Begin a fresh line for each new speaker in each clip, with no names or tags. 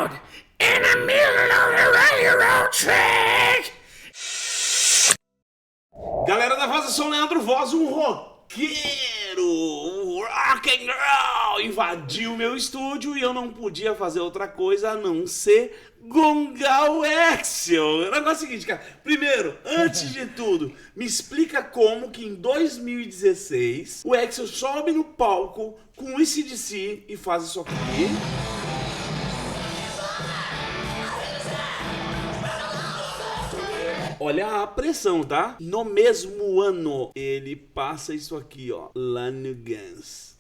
loud in the middle of the railroad track. Galera da Voz, eu sou o Leandro Voz, um roqueiro, um rock and roll, invadiu o meu estúdio e eu não podia fazer outra coisa a não ser gongar o Axel. O negócio é o seguinte, cara. Primeiro, antes de tudo, me explica como que em 2016 o Axel sobe no palco com o AC/DC e faz isso aqui. Olha a pressão, tá? No mesmo ano, ele passa isso aqui, ó, lá no Guns.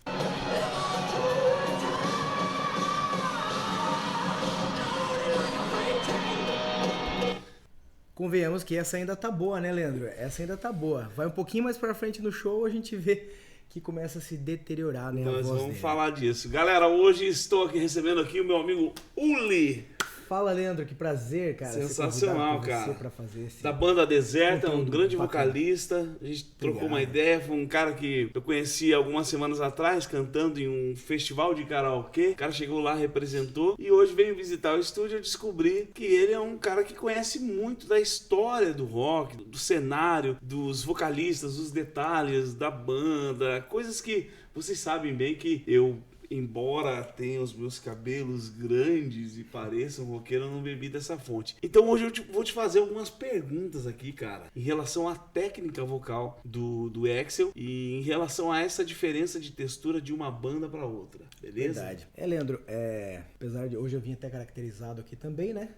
Convenhamos que essa ainda tá boa, né, Leandro? Essa ainda tá boa. Vai um pouquinho mais pra frente no show, a gente vê que começa a se deteriorar, né, a
Nós
voz
vamos
dele.
falar disso. Galera, hoje estou aqui recebendo aqui o meu amigo Uli.
Fala, Leandro, que prazer, cara.
Sensacional,
ser
cara.
Pra fazer esse...
Da banda Deserta, um
conteúdo
grande
bacana.
vocalista. A gente trocou
Obrigado.
uma ideia. Foi um cara que eu conheci algumas semanas atrás, cantando em um festival de karaokê. O cara chegou lá, representou. E hoje veio visitar o estúdio e eu descobri que ele é um cara que conhece muito da história do rock, do cenário, dos vocalistas, dos detalhes da banda. Coisas que vocês sabem bem que eu... Embora tenha os meus cabelos grandes e pareça um roqueiro, eu não bebi dessa fonte. Então hoje eu vou te fazer algumas perguntas aqui, cara, em relação à técnica vocal do Axel e em relação a essa diferença de textura de uma banda para outra, beleza?
Verdade. Leandro, apesar de hoje eu vim até caracterizado aqui também, né?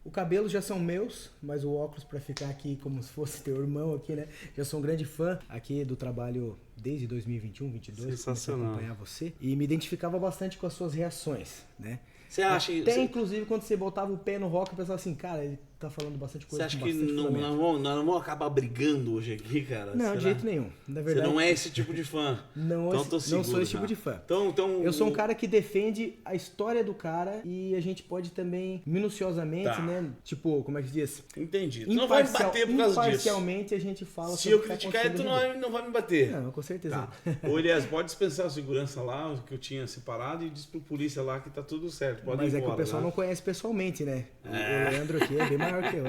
O cabelo já são meus, mas o óculos pra ficar aqui como se fosse teu irmão aqui, né? Já sou um grande fã aqui do trabalho desde 2021, 2022.
Sensacional.
Comecei a acompanhar você e me identificava bastante com as suas reações, né?
Você acha
Até inclusive quando você botava o pé no rock, eu pensava assim, cara, ele tá falando bastante coisa.
Você acha
com
que
bastante
nós
fundamento.
não vamos acabar brigando hoje aqui, cara?
Não,
Será?
de jeito nenhum. Na
Você
verdade,
não é esse tipo de fã.
Não,
Então tô
não
seguro,
sou esse tipo
cara.
de fã.
Então,
Eu sou um cara que defende a história do cara e a gente pode também, minuciosamente,
Tá.
né? Tipo, como é que diz?
Entendi. Tu não vai me bater por causa disso.
Imparcialmente a gente fala
Se
sobre
eu
o que tá
criticar, tu
acontecendo
não vai me bater.
Não, com certeza.
Tá. Ô, Elias, pode dispensar a segurança lá, o que eu tinha separado, e diz pro polícia lá que tá tudo certo. Pode
Mas
ir
é que
embora,
o pessoal
né?
não conhece pessoalmente, né? O Leandro aqui é bem maior que eu.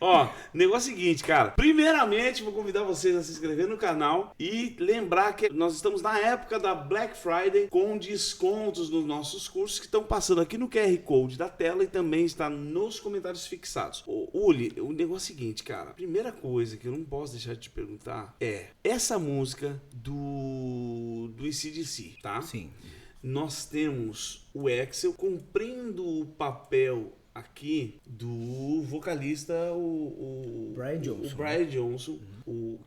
Ó, negócio é o seguinte, cara. Primeiramente, vou convidar vocês a se inscrever no canal e lembrar que nós estamos na época da Black Friday com descontos nos nossos cursos que estão passando aqui no QR Code da tela e também está nos comentários fixados. Ô, Uli, o negócio é o seguinte, cara. Primeira coisa que eu não posso deixar de te perguntar é essa música do AC/DC, tá?
Sim.
Nós temos o Axel cumprindo o papel aqui do vocalista, o
Brian Johnson.
O Brian Johnson,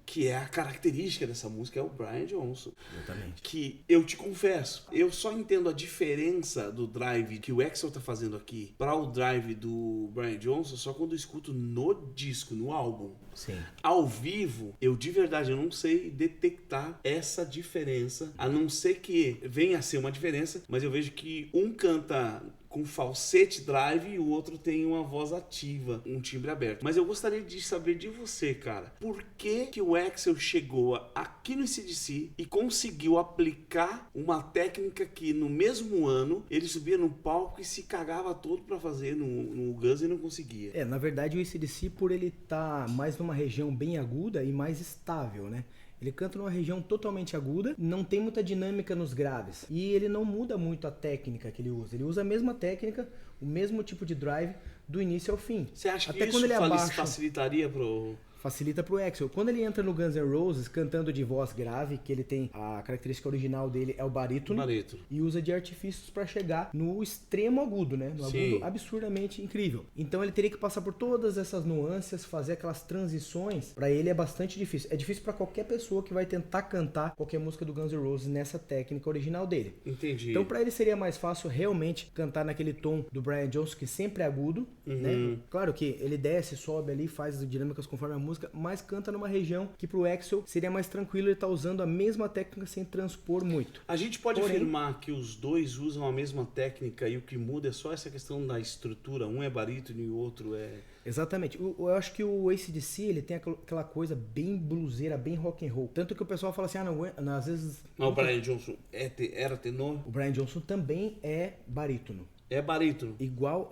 que é a característica dessa música, é o Brian Johnson.
Exatamente.
Que eu te confesso, eu só entendo a diferença do drive que o Axel tá fazendo aqui para o drive do Brian Johnson só quando eu escuto no disco, no álbum.
Sim.
Ao vivo, eu de verdade eu não sei detectar essa diferença, a não ser que venha a ser uma diferença, mas eu vejo que um canta com falsete drive e o outro tem uma voz ativa, um timbre aberto. Mas eu gostaria de saber de você, cara, por que o Axel chegou aqui no AC/DC e conseguiu aplicar uma técnica que no mesmo ano ele subia no palco e se cagava todo pra fazer no Guns e não conseguia?
Na verdade o AC/DC, por ele estar mais numa região bem aguda e mais estável, né? Ele canta numa região totalmente aguda, não tem muita dinâmica nos graves. E ele não muda muito a técnica que ele usa. Ele usa a mesma técnica, o mesmo tipo de drive do início ao fim.
Você acha
Até
que
quando
isso
ele abaixa,
facilitaria pro...
facilita pro Axel. Quando ele entra no Guns N' Roses cantando de voz grave, que ele tem a característica original dele é o barítono, e usa de artifícios para chegar no extremo agudo, né? No
Sim.
agudo absurdamente incrível. Então ele teria que passar por todas essas nuances, fazer aquelas transições. Para ele é bastante difícil. É difícil para qualquer pessoa que vai tentar cantar qualquer música do Guns N' Roses nessa técnica original dele.
Entendi.
Então para ele seria mais fácil realmente cantar naquele tom do Brian Johnson, que sempre é agudo, né? Claro que ele desce, sobe ali, faz as dinâmicas conforme a música, mas canta numa região que pro Axel seria mais tranquilo ele tá usando a mesma técnica sem transpor muito.
A gente pode
Porém,
afirmar que os dois usam a mesma técnica e o que muda é só essa questão da estrutura, um é barítono e o outro é...
Exatamente. Eu acho que o AC/DC, ele tem aquela coisa bem bluseira, bem rock and roll. Tanto que o pessoal fala assim, não, às vezes...
Mas o Brian Johnson era tenor?
O Brian Johnson também é barítono.
É barítono.
Igual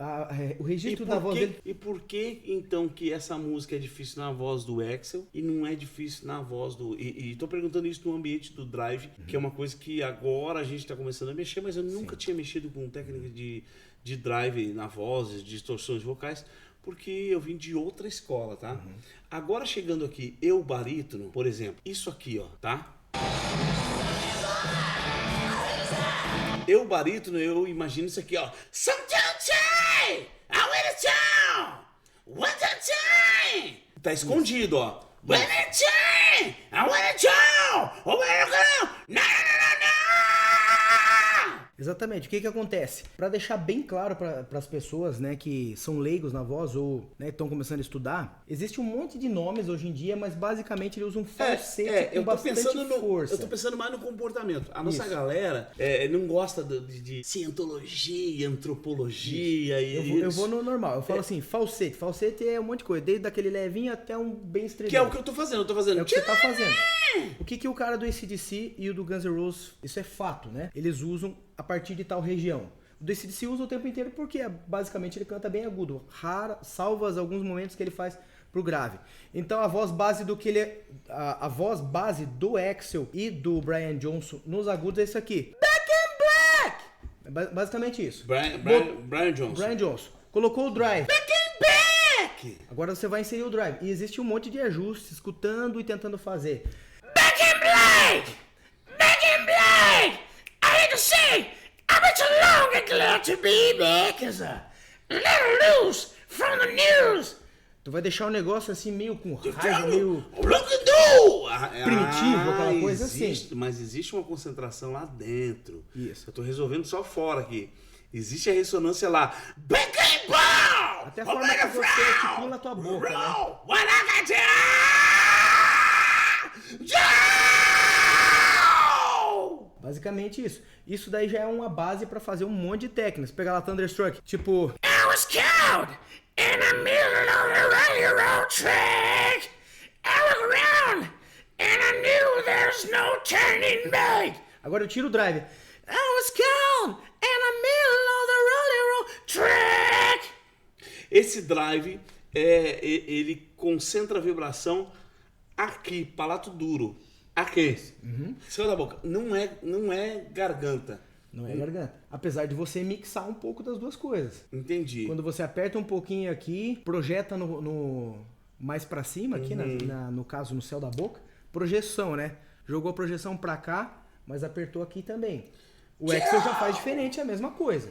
o registro da voz dele.
E por que, então, que essa música é difícil na voz do Axl e não é difícil na voz do... E tô perguntando isso no ambiente do Drive, que é uma coisa que agora a gente tá começando a mexer, mas eu nunca tinha mexido com técnica de drive na voz, de distorções vocais, porque eu vim de outra escola, tá? Agora chegando aqui, eu barítono, por exemplo, isso aqui, ó, tá? Eu barítono, eu imagino isso aqui, ó. Tá escondido, ó.
Exatamente. O que acontece? Para deixar bem claro para as pessoas, né, que são leigos na voz ou estão começando a estudar, existe um monte de nomes hoje em dia, mas basicamente ele usa um falsete com bastante força.
Eu tô pensando mais no comportamento. A nossa galera não gosta de cientologia, antropologia e...
Eu vou no normal. Eu falo assim, falsete. Falsete é um monte de coisa, desde aquele levinho até um bem estridente.
Que é o que eu tô fazendo.
É o que você tá fazendo. O que o cara do AC/DC e o do Guns N' Roses, isso é fato, né? Eles usam a partir de tal região. O do AC/DC usa o tempo inteiro porque basicamente ele canta bem agudo, salvas alguns momentos que ele faz pro grave. Então a voz base do que ele a voz base do Axl e do Brian Johnson nos agudos é isso aqui. Back in Black. É basicamente isso.
Brian Johnson.
Brian Johnson. Colocou o drive.
Back in Black.
Agora você vai inserir o drive. E existe um monte de ajustes, escutando e tentando fazer.
Back in Black! Back in Black! I hate to say, I'm too long and glad to be back as a little loose from the news.
Tu vai deixar o negócio assim meio com raiva, meio
primitivo,
aquela coisa assim.
Mas existe uma concentração lá dentro.
Isso.
Eu tô resolvendo só fora aqui. Existe a ressonância lá. Back in Black!
Até a forma que você articula a tua boca, né? Basicamente isso. Isso daí já é uma base pra fazer um monte de técnicas. Pegar lá Thunderstruck, tipo...
I was caught in the middle of the railroad track. I looked around and I knew there's no turning back.
Agora eu tiro o drive.
I was caught in the middle of the railroad track.
Esse drive, ele concentra a vibração aqui, palato duro. Aqui. Céu da boca. Não é garganta.
Não é garganta. Apesar de você mixar um pouco das duas coisas.
Entendi.
Quando você aperta um pouquinho aqui, projeta no mais pra cima, aqui, no caso, no céu da boca. Projeção, né? Jogou a projeção pra cá, mas apertou aqui também. O Axl já faz diferente, é a mesma coisa.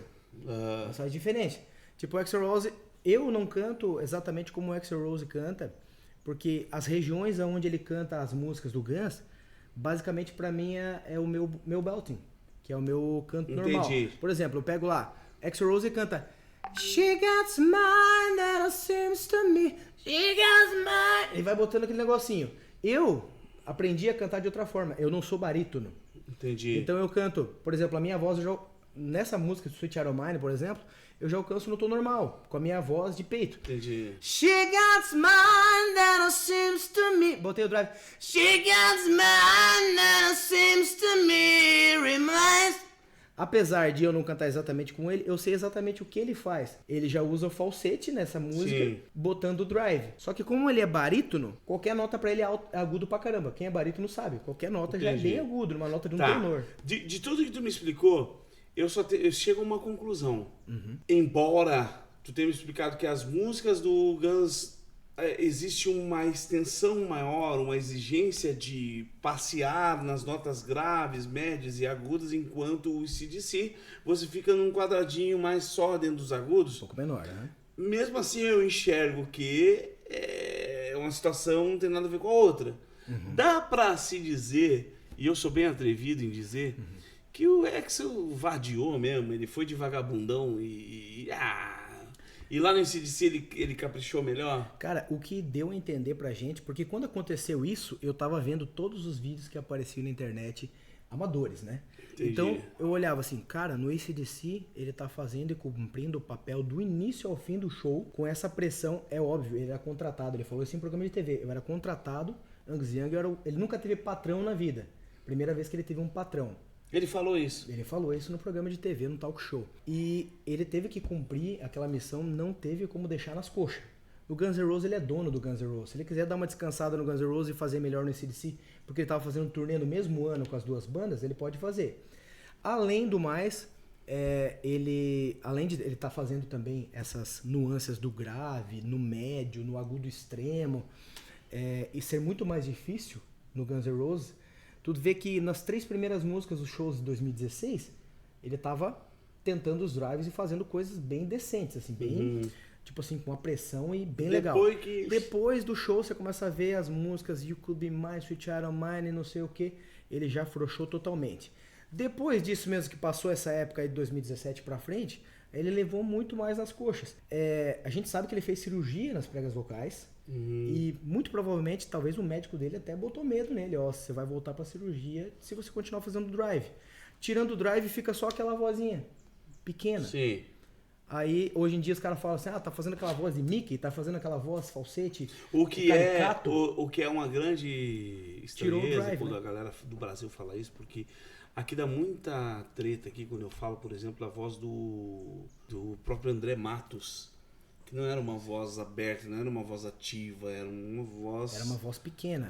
Faz diferente. Tipo, o Axl Rose, eu não canto exatamente como o Axl Rose canta, porque as regiões onde ele canta as músicas do Guns, basicamente pra mim é o meu belting, que é o meu canto normal. Por exemplo, eu pego lá, Axl Rose canta She got smile that seems to me, she got smile. Ele vai botando aquele negocinho. Eu aprendi a cantar de outra forma, eu não sou barítono.
Entendi.
Então eu canto, por exemplo, a minha voz, nessa música Sweet Child O' Mine, por exemplo, eu já alcanço no tom normal, com a minha voz de peito.
Entendi.
She got smile that seems to me. Botei o drive. She got smile that seems to me reminds. Apesar de eu não cantar exatamente com ele, eu sei exatamente o que ele faz. Ele já usa o falsete nessa música, botando o drive. Só que como ele é barítono, qualquer nota pra ele é agudo pra caramba. Quem é barítono sabe, qualquer nota já é bem agudo, uma nota de um tenor.
De tudo que tu me explicou, eu chego a uma conclusão. Embora tu tenha me explicado que as músicas do Guns existe uma extensão maior, uma exigência de passear nas notas graves, médias e agudas, enquanto o AC/DC você fica num quadradinho mais só dentro dos agudos.
Um pouco menor, né?
Mesmo assim eu enxergo que é uma situação não tem nada a ver com a outra. Dá pra se dizer, e eu sou bem atrevido em dizer, que o Axl vadiou mesmo, ele foi de vagabundão e lá no AC/DC ele caprichou melhor?
Cara, o que deu a entender pra gente, porque quando aconteceu isso, eu tava vendo todos os vídeos que apareciam na internet, amadores, né?
Entendi.
Então, eu olhava assim, cara, no AC/DC ele tá fazendo e cumprindo o papel do início ao fim do show, com essa pressão, é óbvio, ele era contratado, ele falou assim em programa de TV, eu era contratado, Angus Young, ele nunca teve patrão na vida, primeira vez que ele teve um patrão.
Ele falou isso.
Ele falou isso no programa de TV, no talk show. E ele teve que cumprir aquela missão, não teve como deixar nas coxas. O Guns N' Roses, ele é dono do Guns N' Roses. Se ele quiser dar uma descansada no Guns N' Roses e fazer melhor no AC/DC, porque ele estava fazendo um turnê no mesmo ano com as duas bandas, ele pode fazer. Além do mais, além de ele estar fazendo também essas nuances do grave, no médio, no agudo extremo, e ser muito mais difícil no Guns N' Roses, tu vê que nas 3 primeiras músicas dos shows de 2016, ele estava tentando os drives e fazendo coisas bem decentes, assim, bem, tipo assim, com uma pressão e bem legal. Depois do show, você começa a ver as músicas You Could Be Mine, Sweet Child of Mine e não sei o que, ele já afrouxou totalmente. Depois disso mesmo que passou essa época aí de 2017 pra frente, ele levou muito mais nas coxas. A gente sabe que ele fez cirurgia nas pregas vocais e muito provavelmente, talvez o médico dele até botou medo nele. Ó, você vai voltar pra cirurgia se você continuar fazendo drive. Tirando o drive, fica só aquela vozinha pequena.
Sim.
Aí, hoje em dia, os caras falam assim, tá fazendo aquela voz de Mickey, tá fazendo aquela voz falsete,
o que
caricato.
O que é uma grande estranheza
drive,
quando
né?
a galera do Brasil fala isso, porque aqui dá muita treta aqui quando eu falo, por exemplo, a voz do próprio André Matos, que não era uma voz aberta, não era uma voz ativa, era uma voz...
Era uma voz pequena.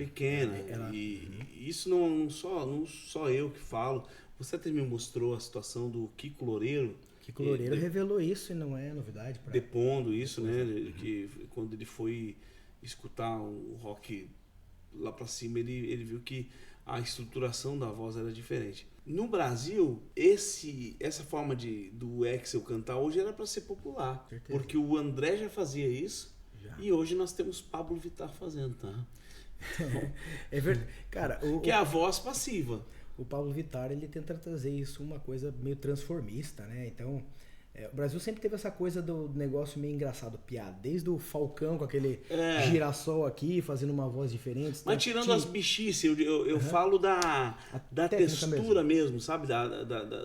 E isso não só eu que falo. Você até me mostrou a situação do Kiko Loureiro.
Kiko Loureiro revelou isso e não é novidade.
Depondo isso, né? Que quando ele foi escutar o rock lá pra cima, ele viu que a estruturação da voz era diferente. No Brasil, essa forma do Axel cantar hoje era para ser popular.
Certeza.
Porque o André já fazia isso e hoje nós temos Pablo Vittar fazendo, tá?
É verdade. Cara,
que é a voz passiva.
O Pablo Vittar, ele tenta trazer isso, uma coisa meio transformista, né? Então, o Brasil sempre teve essa coisa do negócio meio engraçado, piada. Desde o Falcão com aquele girassol aqui, fazendo uma voz diferente.
Mas tirando as bichices, eu falo da textura mesmo, sabe?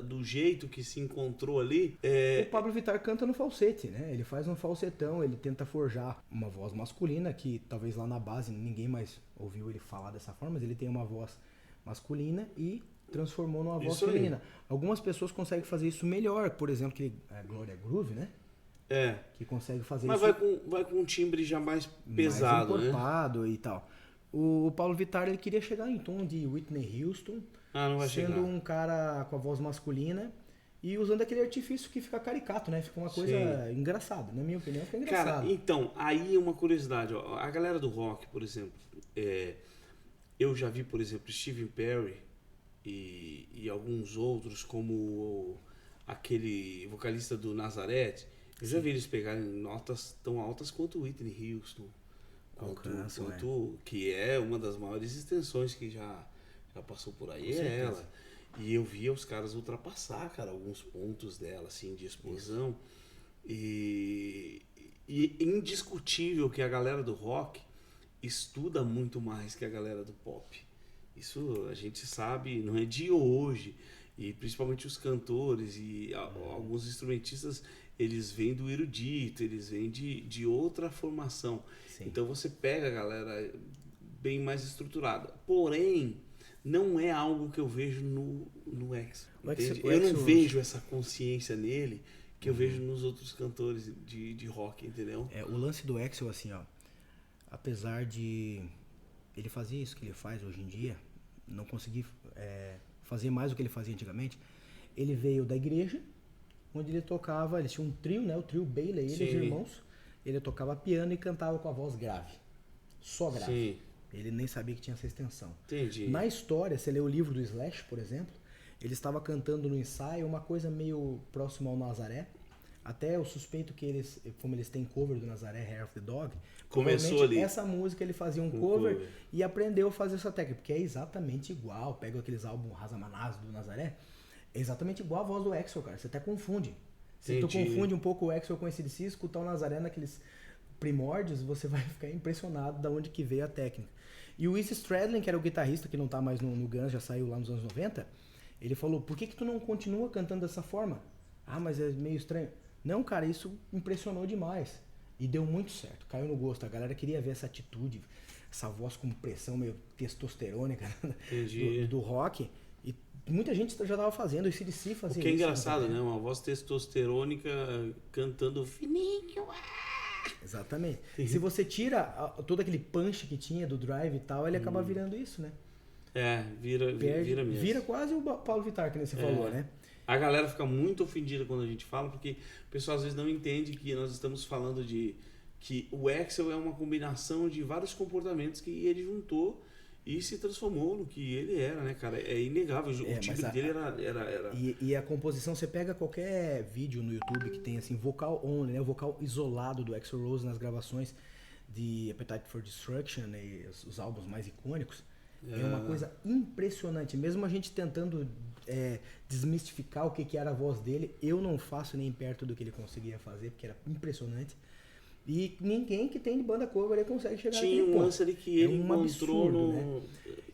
Do jeito que se encontrou ali.
O Pablo Vittar canta no falsete, né? Ele faz um falsetão, ele tenta forjar uma voz masculina, que talvez lá na base ninguém mais ouviu ele falar dessa forma, mas ele tem uma voz masculina e transformou numa voz feminina. Algumas pessoas conseguem fazer isso melhor, por exemplo, que Gloria Groove, né? Que consegue fazer
mas
isso.
Mas vai com um timbre já mais pesado,
mais encorpado, e tal. O Pablo Vittar, ele queria chegar em tom de Whitney Houston,
não vai
sendo
chegar.
um cara com a voz masculina e usando aquele artifício que fica caricato, né? Fica uma coisa engraçada, na minha opinião, fica engraçado.
Cara, então, aí uma curiosidade, ó, a galera do rock, por exemplo, eu já vi, por exemplo, Steve Perry e alguns outros, como aquele vocalista do Nazareth, eu já vi eles pegarem notas tão altas quanto Whitney Houston, que é uma das maiores extensões que já passou por aí, ela. E eu via os caras ultrapassar, cara, alguns pontos dela, assim, de explosão. E indiscutível que a galera do rock estuda muito mais que a galera do pop. Isso a gente sabe, não é de hoje. E principalmente os cantores e alguns instrumentistas, eles vêm do erudito, eles vêm de outra formação. Sim. Então você pega a galera bem mais estruturada. Porém, não é algo que eu vejo no Axl. Eu não vejo essa consciência nele que eu vejo nos outros cantores de rock, entendeu?
O lance do Axl, assim, ó, apesar de ele fazer isso que ele faz hoje em dia, não conseguir fazer mais do que ele fazia antigamente, ele veio da igreja, onde ele tocava, eles tinham um trio, né, o trio Bailey, ele e os irmãos, ele tocava piano e cantava com a voz grave, só grave. Sim. Ele nem sabia que tinha essa extensão.
Entendi.
Na história, você lê o livro do Slash, por exemplo, ele estava cantando no ensaio uma coisa meio próxima ao Nazaré. Até eu suspeito que eles, como eles têm cover do Nazaré, Hair of the Dog,
começou ali.
Essa música ele fazia um cover e aprendeu a fazer essa técnica, porque é exatamente igual. Pega aqueles álbuns Razamanaz do Nazaré, é exatamente igual a voz do Axl, cara. Você até confunde. Se tu confunde um pouco o Axl com esse DC, escutar o Nazaré naqueles primórdios, você vai ficar impressionado de onde que veio a técnica. E o Izzy Stradlin, que era o guitarrista que não tá mais no Guns, já saiu lá nos anos 90, ele falou, por que tu não continua cantando dessa forma? Mas é meio estranho. Não, cara, isso impressionou demais. E deu muito certo, caiu no gosto. A galera queria ver essa atitude, essa voz com pressão meio testosterônica do rock. E muita gente já tava fazendo, o AC/DC fazia
O que é
isso,
engraçado, né? Uma voz testosterônica cantando fininho.
Exatamente. Se você tira todo aquele punch que tinha do drive e tal, ele acaba virando isso, né?
Vira mesmo.
Vira quase o Paulo Vittar, que nem você falou, né?
A galera fica muito ofendida quando a gente fala, porque o pessoal às vezes não entende que nós estamos falando de que o Axl é uma combinação de vários comportamentos que ele juntou e se transformou no que ele era, né, cara? É inegável. O timbre dele era...
E a composição, você pega qualquer vídeo no YouTube que tem assim, vocal only, né? O vocal isolado do Axl Rose nas gravações de Appetite for Destruction, né? E os álbuns mais icônicos. É uma coisa impressionante. Mesmo a gente tentando desmistificar o que era a voz dele, eu não faço nem perto do que ele conseguia fazer, porque era impressionante. E ninguém que tem de banda cover aí consegue chegar
Tinha
naquele
um lance ali que ele encontrou
absurdo, né?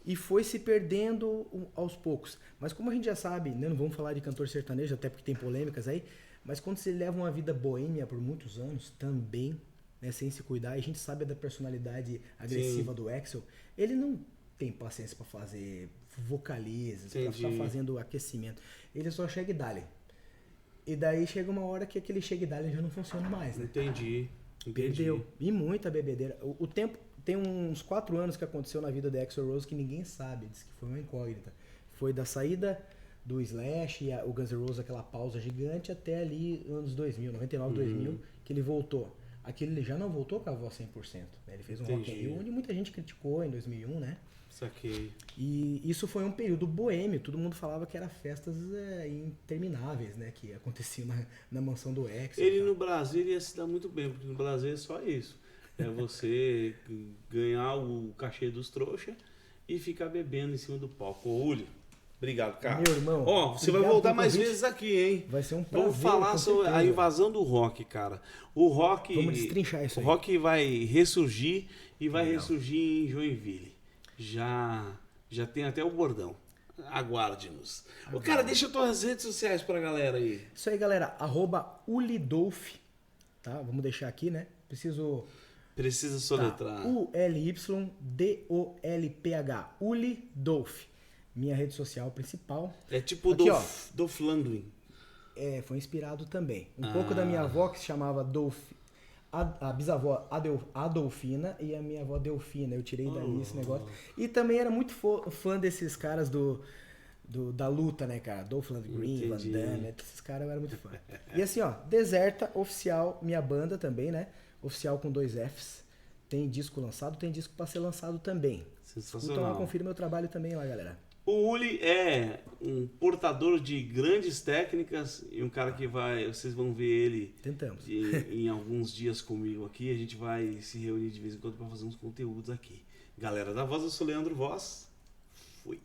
E foi se perdendo aos poucos. Mas como a gente já sabe, né, não vamos falar de cantor sertanejo, até porque tem polêmicas aí, mas quando você leva uma vida boêmia por muitos anos, também, né, sem se cuidar, e a gente sabe da personalidade agressiva do Axl, ele não tem paciência para fazer vocalizes, para ficar fazendo aquecimento. Ele só chega e dá-lhe. E daí chega uma hora que aquele chega e dá-lhe já não funciona mais, né?
Entendi.
Perdeu. E muita bebedeira. O tempo... Tem uns 4 anos que aconteceu na vida da Axl Rose que ninguém sabe. Diz que foi uma incógnita. Foi da saída do Slash e o Guns N' Roses, aquela pausa gigante, até ali anos 2000, 99, 2000, que ele voltou. Aquele ele já não voltou com a voz 100%. Né? Ele fez um Rock in Rio, onde muita gente criticou em 2001, né?
Saquei.
E isso foi um período boêmio. Todo mundo falava que era festas intermináveis, né? Que aconteciam na mansão do Axl.
Ele no Brasil ia se dar muito bem, porque no Brasil é só isso. É você ganhar o cachê dos trouxas e ficar bebendo em cima do palco. Ô, Uli, obrigado, cara.
Meu irmão.
Ó, você vai voltar mais vezes aqui, hein?
Vai ser um prazer.
Vamos falar sobre a invasão do rock, cara. O rock...
Vamos destrinchar isso aí.
O rock vai ressurgir e vai ressurgir em Joinville. Já tem até o bordão. Aguarde-nos. Ô, cara, deixa tuas redes sociais pra galera aí.
Isso aí, galera. @ulydolph. Tá? Vamos deixar aqui, né?
Precisa soletrar.
ULYDOLPH. Uli Dolph. Minha rede social principal.
É tipo
aqui,
Dolph Lundgren.
Foi inspirado também. Um pouco da minha avó, que se chamava Dolph. A bisavó Adolfina e a minha avó Delfina. Eu tirei daí esse negócio. E também era muito fã desses caras da luta, né, cara? Dolph Lundgren, Van Damme, esses caras eu era muito fã. E assim, ó, Deserta, oficial, minha banda também, né? Oficial com 2 Fs. Tem disco lançado, tem disco pra ser lançado também.
Sensacional.
Então confira meu trabalho também lá, galera.
O Uli é um portador de grandes técnicas e um cara que vocês vão ver ele
Tentamos.
em alguns dias comigo aqui. A gente vai se reunir de vez em quando para fazer uns conteúdos aqui. Galera da Voz, eu sou Leandro Voz. Fui.